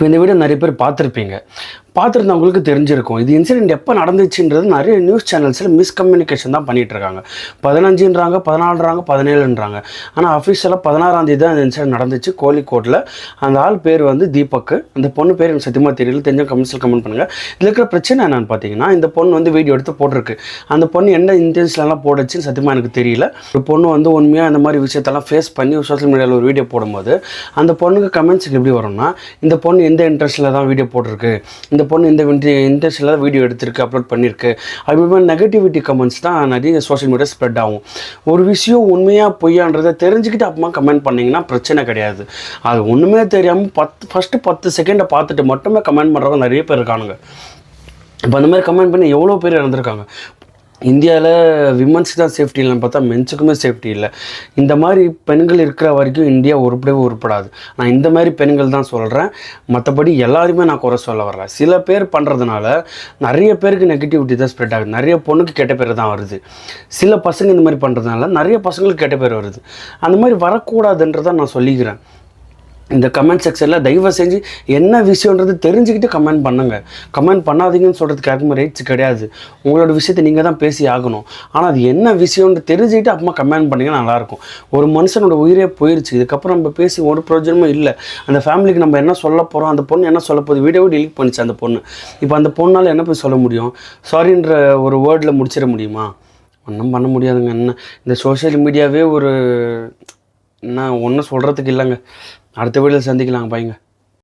இப்போ இந்த வீடியோ நிறைய பேர் பார்த்துருப்பீங்க. பார்த்துருந்தவங்களுக்கு தெரிஞ்சிருக்கும். இது இன்சிடென்ட் எப்போ நடந்துச்சுன்றது நிறைய நியூஸ் சேனல்ஸில் மிஸ்கம்யூனிகேஷன் தான் பண்ணிகிட்ருக்காங்க. 15ன்றாங்க, 14ன்றாங்க, 17ன்றாங்க. ஆனால் அஃபிஷியலாக 16ஆம் தேதி தான் அந்த இன்சிடென்ட் நடந்துச்சு கோழிக்கோட்டில். அந்த ஆள் பேர் வந்து தீபக். அந்த பொண்ணு பேர் எனக்கு சத்தியமாக தெரியல, தெரிஞ்ச கமெண்ட்ஸில் கமெண்ட் பண்ணுங்கள். இதில் இருக்கிற பிரச்சனை என்னென்னு பார்த்தீங்கன்னா, இந்த பொண்ணு வந்து வீடியோ எடுத்து போட்டிருக்கு. அந்த பொண்ணு என்ன இன்டென்ஷன்லாம் போடுச்சுன்னு சத்தியமாக எனக்கு தெரியல. ஒரு பொண்ணு வந்து உண்மையாக அந்த மாதிரி விஷயத்தெல்லாம் ஃபேஸ் பண்ணி சோஷியல் மீடியாவில் ஒரு வீடியோ போடும்போது அந்த பொண்ணுக்கு கமெண்ட்ஸ் எப்படி வரும்னா, இந்த பொண்ணு எந்த இன்ட்ரெஸ்ட்டில் தான் வீடியோ போட்டிருக்கு, இந்த பொண்ணு இந்த இன்ட்ரெஸ்ட்டில் தான் வீடியோ எடுத்திருக்கு, அப்லோட் பண்ணியிருக்கு, அதுமாதிரி நெகட்டிவிட்டி கமெண்ட்ஸ் தான் நிறைய சோஷியல் மீடியா ஸ்ப்ரெட் ஆகும். ஒரு விஷயம் உண்மையாக பொய்யான்றதை தெரிஞ்சுக்கிட்டு அப்புறமா கமெண்ட் பண்ணிங்கன்னா பிரச்சனை கிடையாது. அது ஒன்றுமே தெரியாமல் ஃபஸ்ட்டு 10 செகண்டை பார்த்துட்டு மட்டுமே கமெண்ட் பண்ணுறவங்க நிறைய பேர் இருக்கானுங்க. இப்போ அந்த மாதிரி கமெண்ட் பண்ணி எவ்வளோ பேர் இறந்துருக்காங்க. இந்தியாவில் விமன்ஸுக்கு தான் சேஃப்டி இல்லைன்னு பார்த்தா மென்ஸுக்குமே சேஃப்டி இல்லை. இந்த மாதிரி பெண்கள் இருக்கிற வரைக்கும் இந்தியா உருப்படவே உருப்படாது. நான் இந்த மாதிரி பெண்கள் தான் சொல்கிறேன், மற்றபடி எல்லாருமே நான் குறை சொல்ல வரல. சில பேர் பண்ணுறதுனால நிறைய பேருக்கு நெகட்டிவிட்டி தான் ஸ்ப்ரெட் ஆகுது. நிறைய பொண்ணுக்கு கெட்ட பேர் தான் வருது. சில பசங்க இந்த மாதிரி பண்ணுறதுனால நிறைய பசங்களுக்கு கெட்ட பேர் வருது. அந்த மாதிரி வரக்கூடாதுன்றதை நான் சொல்லிக்கிறேன். இந்த கமெண்ட் செக்ஷனில் தயவு செஞ்சு என்ன விஷயன்றது தெரிஞ்சுக்கிட்டு கமெண்ட் பண்ணுங்கள். கமெண்ட் பண்ணாதீங்கன்னு சொல்கிறதுக்கு யாருக்குமே ரைட்ஸ் கிடையாது. உங்களோட விஷயத்தை நீங்கள் தான் பேசி ஆகணும். ஆனால் அது என்ன விஷயம்னு தெரிஞ்சுக்கிட்டு அப்புறமா கமெண்ட் பண்ணிங்கன்னா நல்லாயிருக்கும். ஒரு மனுஷனோட உயிரே போயிடுச்சு, இதுக்கப்புறம் நம்ம பேசி ஒரு பிரயோஜனமும் இல்லை. அந்த ஃபேமிலிக்கு நம்ம என்ன சொல்ல போகிறோம், அந்த பொண்ணு என்ன சொல்ல போகுது, வீடியோவை டெலிட் பண்ணிச்சு அந்த பொண்ணு. இப்போ அந்த பொண்ணால் என்ன போய் சொல்ல முடியும்? சாரின்ற ஒரு வேர்டில் முடிச்சிட முடியுமா? ஒன்றும் பண்ண முடியாதுங்க. என்ன இந்த சோஷியல் மீடியாவே ஒரு என்ன ஒன்றும் சொல்கிறதுக்கு இல்லைங்க. அடுத்த வீடியோவில் சந்திக்கலாங்க. பாய்ங்க.